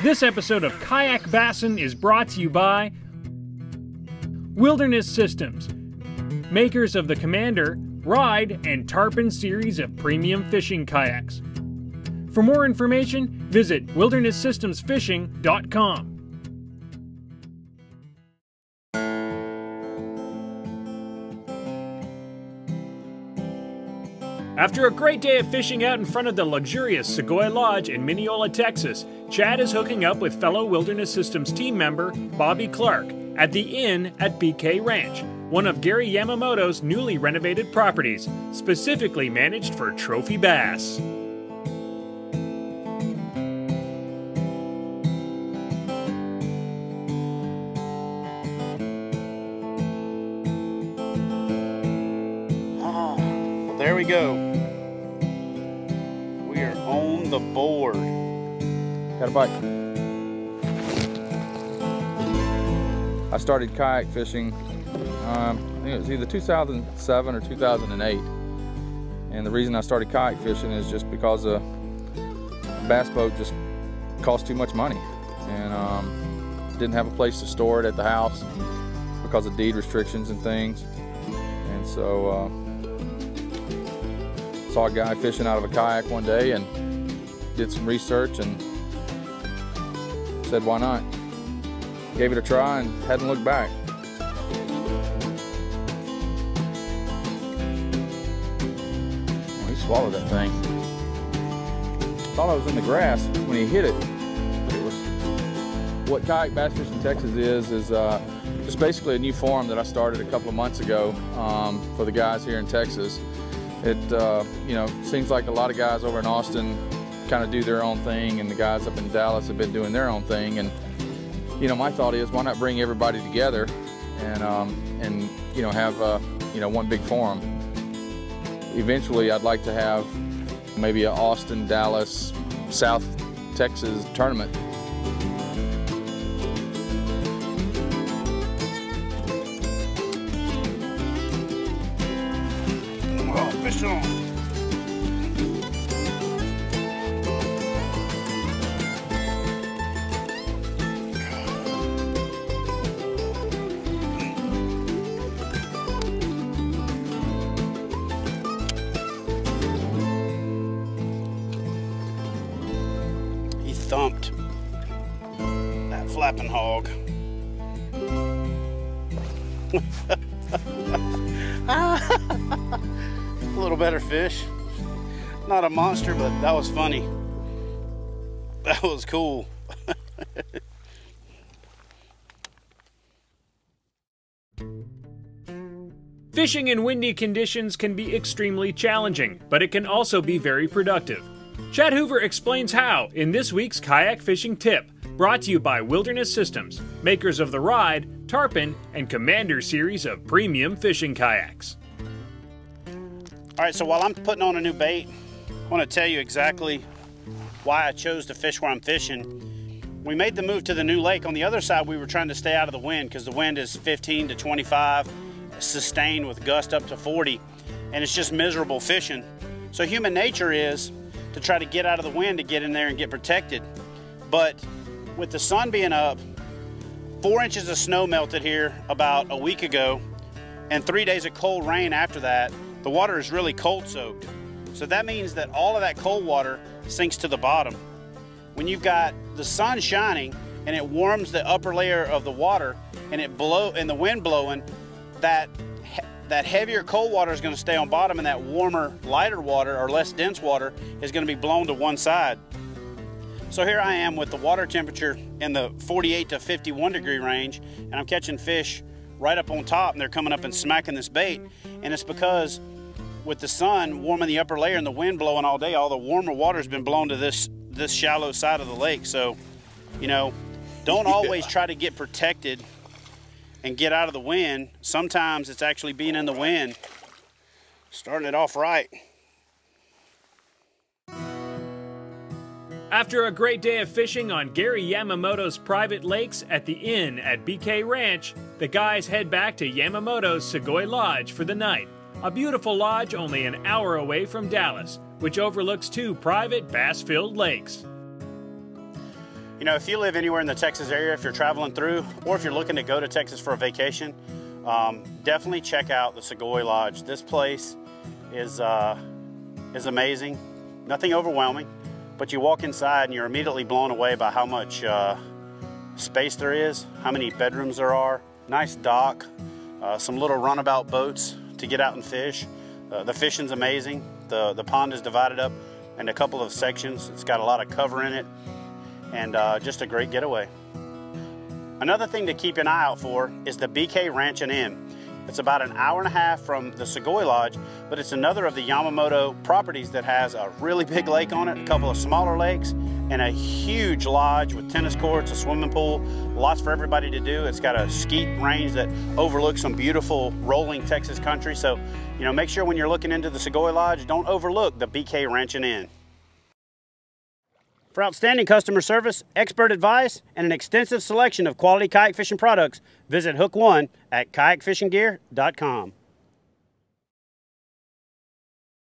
This episode of Kayak Bassin is brought to you by Wilderness Systems, makers of the Commander, Ride, and Tarpon series of premium fishing kayaks. For more information, visit wildernesssystemsfishing.com. After a great day of fishing out in front of the luxurious Sequoia Lodge in Mineola, Texas, Chad is hooking up with fellow Wilderness Systems team member Bobby Clark at the Inn at BK Ranch, one of Gary Yamamoto's newly renovated properties, specifically managed for trophy bass. There we go. We are on the board. Got a bite. I started kayak fishing, I think it was either 2007 or 2008. And the reason I started kayak fishing is just because a bass boat just cost too much money. And didn't have a place to store it at the house because of deed restrictions and things. And so saw a guy fishing out of a kayak one day and did some research and said, why not? Gave it a try and hadn't looked back. Well, he swallowed that thing. Thought I was in the grass when he hit it. But it was what kayak bass fishing in Texas is just basically a new forum that I started a couple of months ago for the guys here in Texas. It seems like a lot of guys over in Austin kind of do their own thing, and the guys up in Dallas have been doing their own thing. And my thought is, why not bring everybody together and have one big forum. Eventually, I'd like to have maybe an Austin, Dallas, South Texas tournament. Fish on. He thumped that flapping hog. A little better fish. Not a monster, but that was funny. That was cool. Fishing in windy conditions can be extremely challenging, but it can also be very productive. Chad Hoover explains how in this week's Kayak Fishing Tip, brought to you by Wilderness Systems, makers of the Ride, Tarpon, and Commander series of premium fishing kayaks. All right, so while I'm putting on a new bait, I want to tell you exactly why I chose to fish where I'm fishing. We made the move to the new lake. On the other side, we were trying to stay out of the wind because the wind is 15 to 25, sustained with gust up to 40, and it's just miserable fishing. So human nature is to try to get out of the wind to get in there and get protected. But with the sun being up, 4 inches of snow melted here about a week ago, and 3 days of cold rain after that. The water is really cold soaked. So that means that all of that cold water sinks to the bottom. When you've got the sun shining and it warms the upper layer of the water and the wind blowing, that heavier cold water is going to stay on bottom, and that warmer, lighter water or less dense water is going to be blown to one side. So here I am with the water temperature in the 48 to 51 degree range, and I'm catching fish right up on top, and they're coming up and smacking this bait. And it's because with the sun warming the upper layer and the wind blowing all day, all the warmer water has been blown to this shallow side of the lake. So, don't always try to get protected and get out of the wind. Sometimes it's actually being in the wind, starting it off right. After a great day of fishing on Gary Yamamoto's private lakes at the Inn at BK Ranch, the guys head back to Yamamoto's Sequoia Lodge for the night, a beautiful lodge only an hour away from Dallas, which overlooks 2 private bass-filled lakes. You know, if you live anywhere in the Texas area, if you're traveling through, or if you're looking to go to Texas for a vacation, definitely check out the Segoy Lodge. This place is amazing. Nothing overwhelming, but you walk inside and you're immediately blown away by how much space there is, how many bedrooms there are. Nice dock, some little runabout boats to get out and fish. The fishing's amazing. The pond is divided up into a couple of sections. It's got a lot of cover in it, and just a great getaway. Another thing to keep an eye out for is the BK Ranch and Inn. It's about an hour and a half from the Segoy Lodge, but it's another of the Yamamoto properties that has a really big lake on it, a couple of smaller lakes, and a huge lodge with tennis courts, a swimming pool, lots for everybody to do. It's got a skeet range that overlooks some beautiful rolling Texas country. So, you know, make sure when you're looking into the Segoy Lodge, don't overlook the BK Ranch and Inn. For outstanding customer service, expert advice, and an extensive selection of quality kayak fishing products, visit Hook One at kayakfishinggear.com.